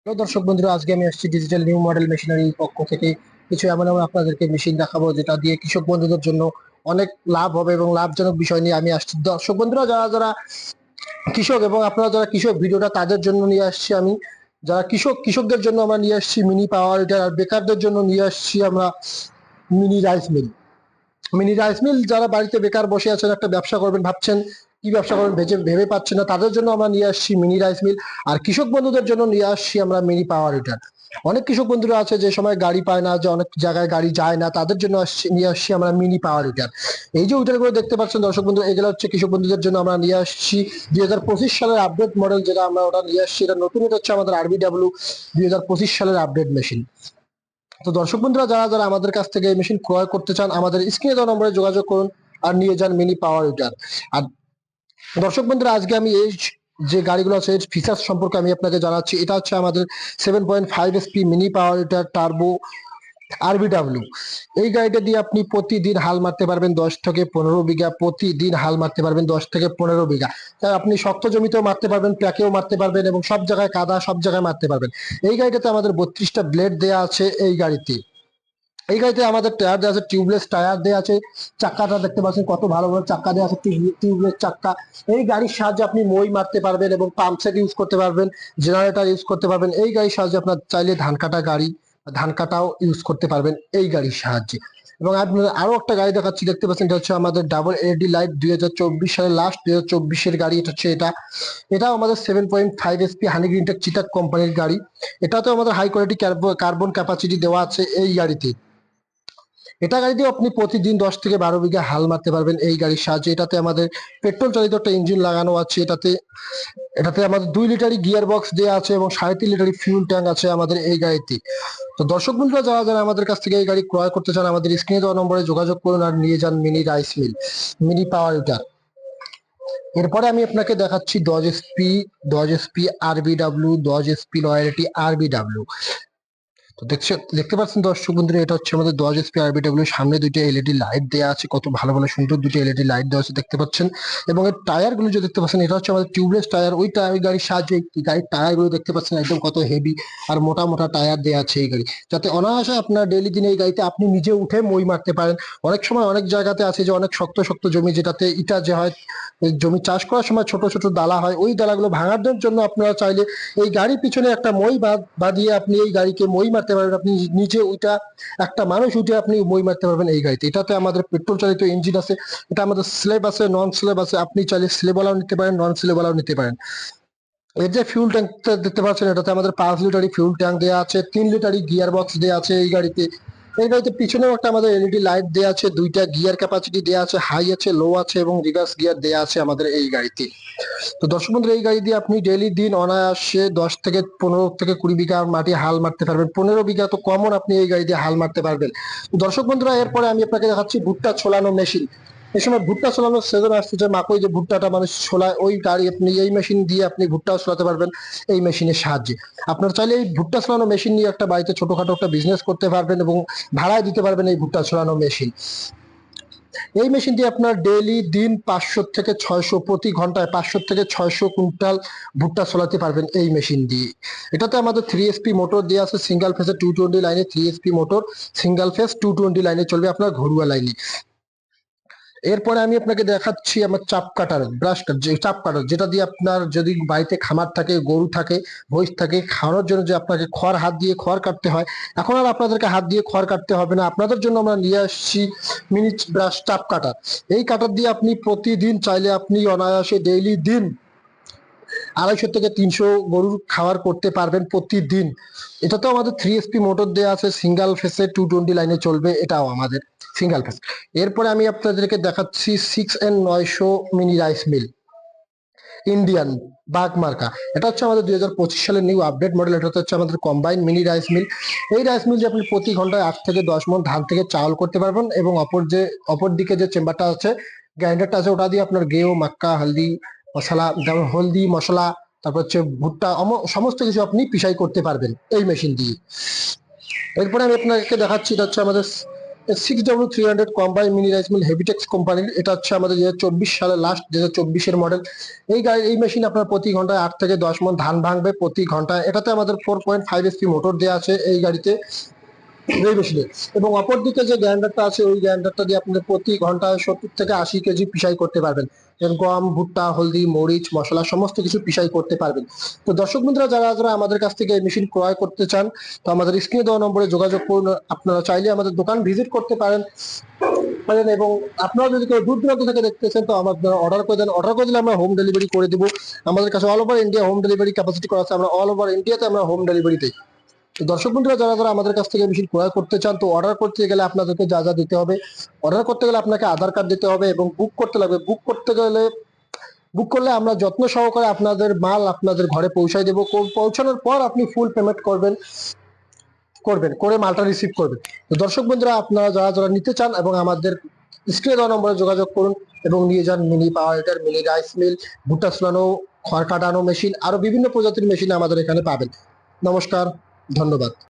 Hello দর্শক বন্ধুরা, আজকে আমি আসছি ডিজিটাল নিউ মডেল মেশিনারি পক্ষ থেকে কিছু এমন এমন আপনাদেরকে মেশিন দেখাবো যেটা দিয়ে কৃষক বন্ধুদের জন্য অনেক লাভ হবে এবং লাভজনক বিষয় নিয়ে আমি আসছি। দর্শক বন্ধুরা, যারা যারা কৃষক এবং আপনারা যারা কৃষক, ভিডিওটা তাদের জন্য নিয়ে আসছি আমি। যারা কৃষকদের জন্য আমরা নিয়ে আসছি মিনি পাওয়ার হিটার, আর বেকারদের জন্য নিয়ে আসছি আমরা mini rice mill. Mini rice mill যারা বাড়িতে বেকার বসে আছেন, একটা ব্যবসা করবেন ভাবছেন, কি ব্যবসা করবেন ভেবে পাচ্ছেন না, তাদের জন্য আমরা নিয়ে আসছি মিনি রাইস মিল। আর কৃষক বন্ধুদের জন্য নিয়ে আসছি আমরা মিনি পাওয়ার হিটার। অনেক কৃষক বন্ধুরা আছে যে সময় গাড়ি পায় না, যে অনেক জায়গায় গাড়ি যায় না, তাদের জন্য নিয়ে আসছি আমরা মিনি পাওয়ার হিটার। এই যে হিটার গুলো দেখতে পাচ্ছেন দর্শক বন্ধু, এগুলো হচ্ছে কৃষক বন্ধুদের জন্য আমরা নিয়ে আসছি 2025 সালের আপডেট মডেল, যেটা আমরা ওটা নিয়ে আসছি। এটা নতুন, এটা হচ্ছে আমাদের RBW 2025 সালের আপডেট মেশিন। তো দর্শক বন্ধুরা, যারা যারা আমাদের কাছ থেকে এই মেশিন ক্রয় করতে চান, আমাদের স্ক্রিনে দেওয়া নম্বরে যোগাযোগ করুন আর নিয়ে যান মিনি পাওয়ার হিটার। আর দর্শক বন্ধুরা, আজকে আমি এই যে গাড়িগুলো আছে এর ফিচার্স সম্পর্কে আমি আপনাকে জানাচ্ছি। এটা হচ্ছে আমাদের 7.5 HP mini power heater turbo RBW। এই গাড়িটা দিয়ে আপনি প্রতিদিন হাল মারতে পারবেন 10 থেকে 15 বিঘা, প্রতিদিন হাল মারতে পারবেন 10 থেকে 15 বিঘা। তাই আপনি শক্ত জমিতেও মারতে পারবেন, প্যাকেও মারতে পারবেন এবং সব জায়গায় কাদা, সব জায়গায় মারতে পারবেন। এই গাড়িটাতে আমাদের 32টা ব্লেড দেওয়া আছে। এই গাড়িতে আমাদের টায়ার দেওয়া আছে, টিউবলেস টায়ার দেওয়া আছে। চাক্কাটা দেখতে পাচ্ছেন কত ভালো ভালো চাক্কা দেওয়া আছে, টিউবলেস চাক্কা। এই গাড়ির সাহায্যে আপনি মই মারতে পারবেন এবং পাম্প সেট ইউজ করতে পারবেন, জেনারেটর ইউজ করতে পারবেন। এই গাড়ির সাহায্যে আপনার চাইলে ধান কাটাও ইউজ করতে পারবেন এই গাড়ির সাহায্যে। এবং আপনার আরো একটা গাড়ি দেখাচ্ছি, দেখতে পাচ্ছেন, এটা হচ্ছে আমাদের ডাবল এলইডি লাইট 2024 সালের লাস্ট 2024-এর গাড়ি। এটা হচ্ছে এটাও আমাদের 7.5 HP হানি গ্রিনটেক চিটাক কোম্পানির গাড়ি। এটাতেও আমাদের হাই কোয়ালিটি কার্বন ক্যাপাসিটি দেওয়া আছে এই গাড়িতে। এটা গাড়ি দিয়ে আপনি প্রতিদিন 10 থেকে 12 বিঘা হাল মারতে পারবেন এই গাড়ির সাহায্যে। এটাতে আমাদের পেট্রোল চালিত একটা ইঞ্জিন লাগানো আছে। এটাতে এটাতে আমাদের 2 লিটারই গিয়ার বক্স দেওয়া আছে এবং 3.5 লিটারই ফিউল ট্যাঙ্ক আছে আমাদের এই গাড়িতে। তো দর্শক বন্ধুরা, যারা যারা আমাদের কাছ থেকে এই গাড়ি ক্রয় করতে চান, আমাদের স্ক্রিনে দেওয়া নম্বরে যোগাযোগ করুন আর নিয়ে যান mini rice mill, mini power heater. এরপরে আমি আপনাকে দেখাচ্ছি 10 HP RBW, 10 HP loyalty RBW। তো দেখতে পাচ্ছেন দর্শক বন্ধুরা, এটা হচ্ছে আমাদের 10 HP RBW। সামনে দুইটা এলইডি লাইট দেওয়া আছে, কত ভালো ভালো সুন্দর দুটো এলইডি লাইট দেওয়া আছে দেখতে পাচ্ছেন। এবং এর টায়ার গুলো যে দেখতে পাচ্ছেন, এটা হচ্ছে আমাদের টিউবলেস টায়ার। ওই গাড়ির সাহায্যে এই গাড়ির টায়ার গুলো দেখতে পাচ্ছেন একদম কত হেভি আর মোটা মোটা টায়ার দেওয়া আছে এই গাড়ি, যাতে অনায়াসে আপনার ডেইলি দিনে এই গাড়িতে আপনি নিজে উঠে মই মারতে পারেন। অনেক সময় অনেক জায়গাতে আছে যে অনেক শক্ত শক্ত জমি, যেটাতে ইটা যে হয়, জমি চাষ করার সময় ছোট ছোট ডালা হয়, ওই ডালাগুলো ভাঙার জন্য আপনারা চাইলে এই গাড়ির পিছনে একটা মই বাঁধিয়ে আপনি এই গাড়িকে মই মারতে পারবেন। আপনি নিজে ওইটা, একটা মানুষ উঠে আপনি মই মারতে পারবেন এই গাড়িতে। এটাতে আমাদের পেট্রোল চালিত ইঞ্জিন আছে। এটা আমাদের স্লেব আছে, নন স্লেব আছে। আপনি চাইলে স্লেবওয়ালাও নিতে পারেন, নন স্লেবওয়ালাও নিতে পারেন। এর যে ফিউল ট্যাঙ্কটা দেখতে পাচ্ছেন, এটাতে আমাদের 5 লিটারই ফিউল ট্যাঙ্ক দেওয়া আছে, 3 লিটারই গিয়ার বক্স দেওয়া আছে এই গাড়িতে। এই গাড়িতে পিছনেও একটা আমাদের এলইডি লাইট দেওয়া আছে, দুইটা গিয়ার ক্যাপাসিটি দেওয়া আছে, হাই আছে, লো আছে এবং রিভার্স গিয়ার দেওয়া আছে আমাদের এই গাড়িতে। তো দর্শক বন্ধুরা, এই গাড়ি দিয়ে আপনি ডেইলি দিন অনায়াসে 10 থেকে 15 থেকে 20 বিঘা মাটি হাল মারতে পারবেন। 15 বিঘা তো কমন আপনি এই গাড়ি দিয়ে হাল মারতে পারবেন। তো দর্শক বন্ধুরা, এরপরে আমি আপনাকে দেখাচ্ছি ভুট্টা ছোলানো মেশিন। এই সময় ভুট্টা ছোলানোর সিজন আসছে, যে মাকই যে ভুট্টাটা মানুষ ছোলায়, ওই গাড়ি আপনি এই মেশিন দিয়ে আপনি ভুট্টাও ছোলাতে পারবেন এই মেশিনের সাহায্যে। আপনার চাইলে এই ভুট্টা ছোলানো মেশিন নিয়ে একটা বাড়িতে ছোটখাটো একটা বিজনেস করতে পারবেন এবং ভাড়ায় দিতে পারবেন এই ভুট্টা ছোলানো মেশিন। এই মেশিন দিয়ে আপনার ডেইলি দিন 500 থেকে 600, প্রতি ঘন্টায় 500 থেকে 600 কুইন্টাল ভুট্টা ছড়াতে পারবেন এই মেশিন দিয়ে। এটাতে আমাদের 3 HP মোটর দেওয়া আছে, সিঙ্গেল ফেসে 220 লাইনে 3 HP মোটর, সিঙ্গেল ফেস 220 লাইনে চলবে আপনার ঘরোয়া লাইনে। এরপরে আমি আপনাকে দেখাচ্ছি আমার চাপ কাটার, চাপ কাটার, যেটা দিয়ে আপনার যদি বাড়িতে খামার থাকে, গরু থাকে, মহিষ থাকে, খাওয়ানোর জন্য যে আপনাকে হাত দিয়ে খড় কাটতে হয়, এখন আর আপনাদেরকে হাত দিয়ে খড় কাটতে হবে না। আপনাদের জন্য আমরা নিয়ে আসছি মিনি ব্রাশ চাপ কাটার। এই কাটার দিয়ে আপনি প্রতিদিন চাইলে আপনি অনায়াসে ডেইলি দিন 250 থেকে 300 গরুর খাবার করতে পারবেন প্রতিদিন। এটাতে আমাদের 3 HP মোটর দেওয়া আছে, সিঙ্গেল ফেসে 220 লাইনে চলবে, এটাও আমাদের সিঙ্গেল ফেস। এরপরে আমি আপনাদেরকে দেখাচ্ছি 6N900 মিনি রাইস মিল, ইন্ডিয়ান বাঘ মার্কা। এটা হচ্ছে আমাদের 2025 সালের নিউ আপডেট মডেল। এটা হচ্ছে আমাদের কম্বাইন মিনি রাইস মিল। এই রাইস মিল দিয়ে আপনি প্রতি ঘন্টায় 8 থেকে 10 মণ ধান থেকে চাউল করতে পারবেন এবং অপর দিকে যে চেম্বারটা আছে, গ্রাইন্ডারটা আছে, ওটা দিয়ে আপনার গেও, মাক্কা, হলদি মশলা, যেমন হলদি মশলা, তারপর হচ্ছে ভুট্টা, সমস্ত কিছু আপনি পিসাই করতে পারবেন এই মেশিন দিয়ে। এরপরে আমি আপনাকে দেখাচ্ছি, এটা হচ্ছে আমাদের 6W300 combine mini rice mill Heavytex কোম্পানির, এটা হচ্ছে আমাদের 2024 সালের লাস্ট 2024 মডেল। এই মেশিন আপনার প্রতি ঘন্টায় 8 থেকে 10 মণ ধান ভাঙবে প্রতি ঘন্টায়। এটাতে আমাদের 4.5 HP মোটর দেওয়া আছে এই গাড়িতে, এই মেশিনে। এবং অপরদিকে যে গ্রাইন্ডারটা আছে ওই গ্রাইন্ডারটা দিয়ে আপনাদের প্রতি ঘন্টায় 70 থেকে 80 কেজি পিসাই করতে পারবেন। যেমন গম, ভুট্টা, হলদি, মরিচ, মশলা সমস্ত কিছু পিসাই করতে পারবেন। তো দর্শক বন্ধুরা, যারা যারা আমাদের কাছ থেকে এই মেশিন ক্রয় করতে চান, তো আমাদের স্ক্রিনে দেওয়া নম্বরে যোগাযোগ করুন। আপনারা চাইলে আমাদের দোকান ভিজিট করতে পারেন এবং আপনারা যদি কেউ দূর দূরান্ত থেকে দেখতেছেন তো আমাদের অর্ডার করে দেন। অর্ডার করে দিলে আমরা হোম ডেলিভারি করে দিব। আমাদের কাছে all over India home delivery capacity করা আছে। আমরা অল ওভার ইন্ডিয়াতে আমরা হোম ডেলিভারি দিই। তো দর্শক বন্ধুরা, যারা যারা আমাদের কাছ থেকে মেশিন ক্রয় করতে চান, তো অর্ডার করতে গেলে আপনাদেরকে যা যা দিতে হবে, অর্ডার করতে গেলে আপনাকে আধার কার্ড দিতে হবে এবং বুক করতে লাগবে। বুক করলে আমরা যত্ন সহকারে আপনাদের মাল আপনাদের ঘরে পৌঁছায় দেবো। পৌঁছানোর পর আপনি ফুল পেমেন্ট করে মালটা রিসিভ করবেন। তো দর্শক বন্ধুরা, আপনারা যারা যারা নিতে চান এবং আমাদের স্ক্রিনে দেওয়া নম্বরে যোগাযোগ করুন এবং নিয়ে যান mini power heater, mini rice mill, ভুট্টা ছুলানো, খড় কাটানো মেশিন, আরো বিভিন্ন প্রজাতির মেশিন আমাদের এখানে পাবেন। নমস্কার, ধন্যবাদ।